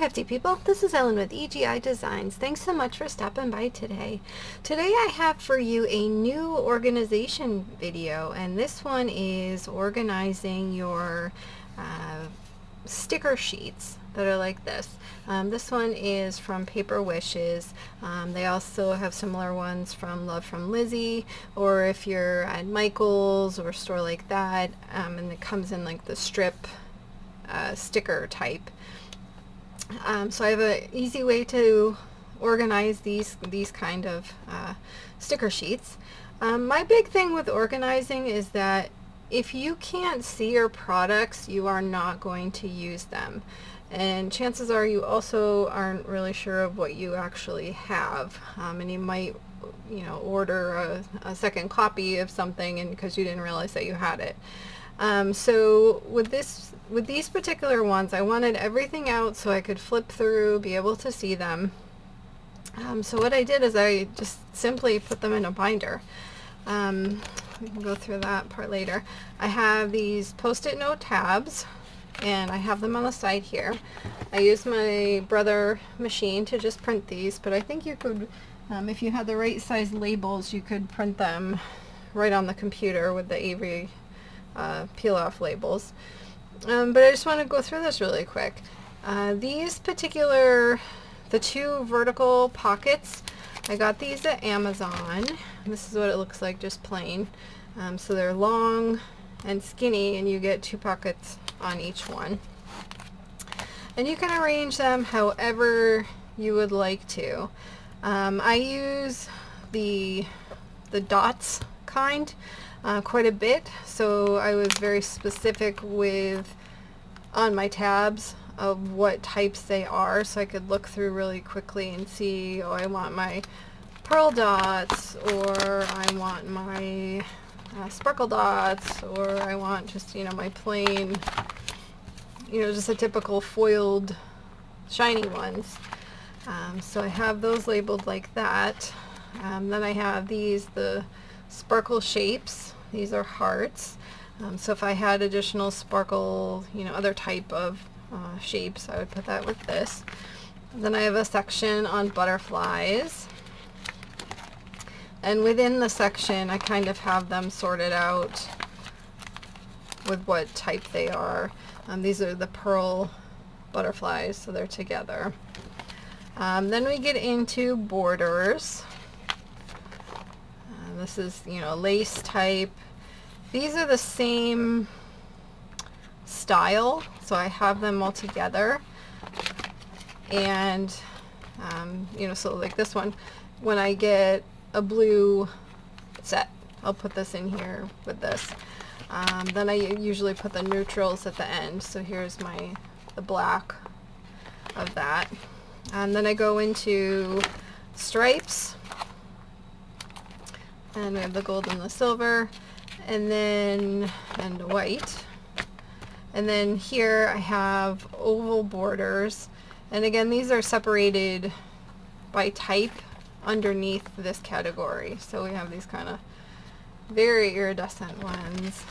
Hefty people, this is Ellen with EGI Designs. Thanks so much for stopping by today. Today I have for you a new organization video, and this one is organizing your sticker sheets that are like this. This one is from Paper Wishes. They also have similar ones from Love from Lizi, or if you're at Michael's or a store like that, and it comes in like the strip sticker type. So I have an easy way to organize these kind of sticker sheets. My big thing with organizing is that if you can't see your products, you are not going to use them. And chances are you also aren't really sure of what you actually have. And you might, order a second copy of something and because you didn't realize that you had it. So with these particular ones, I wanted everything out so I could flip through, be able to see them. So what I did is I just simply put them in a binder. We can go through that part later. I have these post-it note tabs, and I have them on the side here. I used my Brother machine to just print these, but I think you could, if you had the right size labels, you could print them right on the computer with the Avery peel-off labels. But I just want to go through this really quick. These particular, the two vertical pockets, I got these at Amazon. This is what it looks like, just plain. So they're long and skinny, and you get two pockets on each one. And you can arrange them however you would like to. I use the dots kind quite a bit, so I was very specific on my tabs of what types they are, so I could look through really quickly and see, oh, I want my pearl dots, or I want my sparkle dots, or I want just, my plain, just a typical foiled shiny ones. So I have those labeled like that. Then I have the sparkle shapes. These are hearts. So if I had additional sparkle, other type of shapes, I would put that with this. Then I have a section on butterflies. And within the section, I kind of have them sorted out with what type they are. These are the pearl butterflies, so they're together. Then we get into borders. This is, lace type. These are the same style, so I have them all together. And, so like this one, when I get a blue set, I'll put this in here with this. Then I usually put the neutrals at the end. So here's the black of that. And then I go into stripes. And we have the gold and the silver, and white. And then here I have oval borders. And again, these are separated by type underneath this category. So we have these kind of very iridescent ones.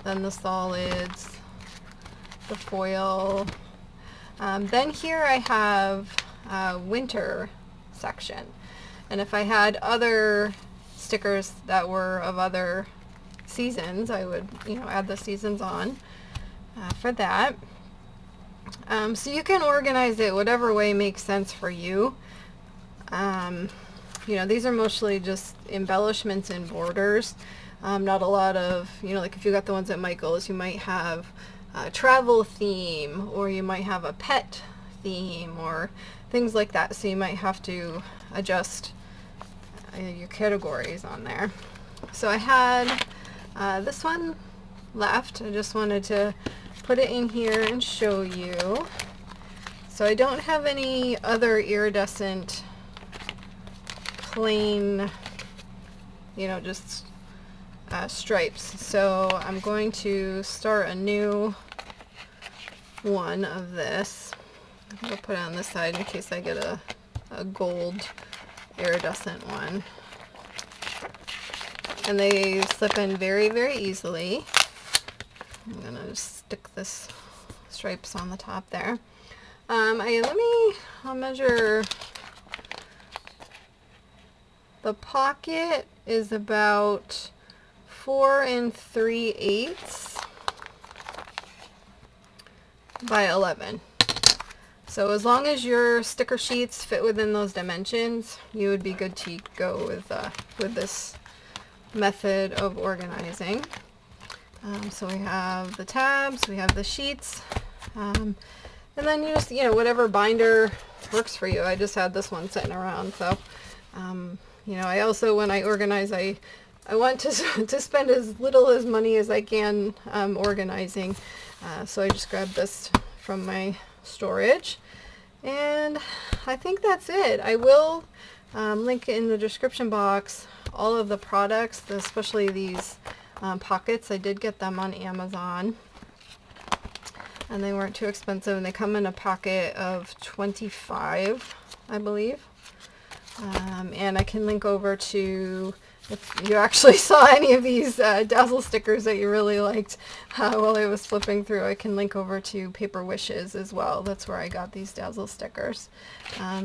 Then the solids, the foil. Then here I have a winter section. And if I had other stickers that were of other seasons, I would, add the seasons on for that. So you can organize it whatever way makes sense for you. These are mostly just embellishments and borders. Not a lot of, like if you got the ones at Michael's, you might have a travel theme, or you might have a pet theme, or things like that. So you might have to adjust your categories on there. So I had this one left. I just wanted to put it in here and show you. So I don't have any other iridescent plain, just stripes. So I'm going to start a new one of this. I'll put it on this side in case I get a gold iridescent one. And they slip in very, very easily. I'm gonna just stick this stripes on the top there. I'll measure. The pocket is about 4 3/8 by 11. So as long as your sticker sheets fit within those dimensions, you would be good to go with this method of organizing. So we have the tabs, we have the sheets, and then you just, whatever binder works for you. I just had this one sitting around, so I also, when I organize, I want to spend as little as money as I can organizing, so I just grabbed this from my storage, and I think that's it. I will link in the description box all of the products, especially these pockets. I did get them on Amazon, and they weren't too expensive, and they come in a packet of 25, I believe. And I can link over to, if you actually saw any of these Dazzle stickers that you really liked while I was flipping through, I can link over to Paper Wishes as well. That's where I got these Dazzle stickers.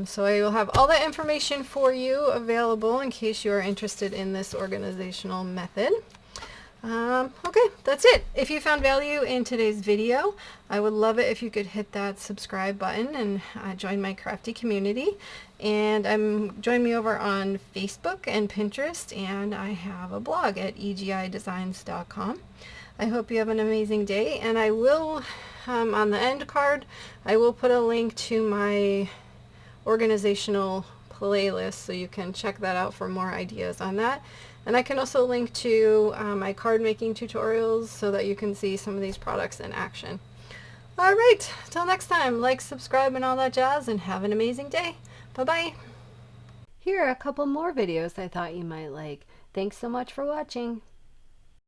So I will have all that information for you available in case you are interested in this organizational method. Okay, that's it. If you found value in today's video, I would love it if you could hit that subscribe button and join my crafty community. And join me over on Facebook and Pinterest, and I have a blog at egidesigns.com. I hope you have an amazing day, and I will, on the end card, I will put a link to my organizational playlist, so you can check that out for more ideas on that. And I can also link to my card making tutorials so that you can see some of these products in action. Alright, till next time, like, subscribe, and all that jazz, and have an amazing day. Bye-bye. Here are a couple more videos I thought you might like. Thanks so much for watching.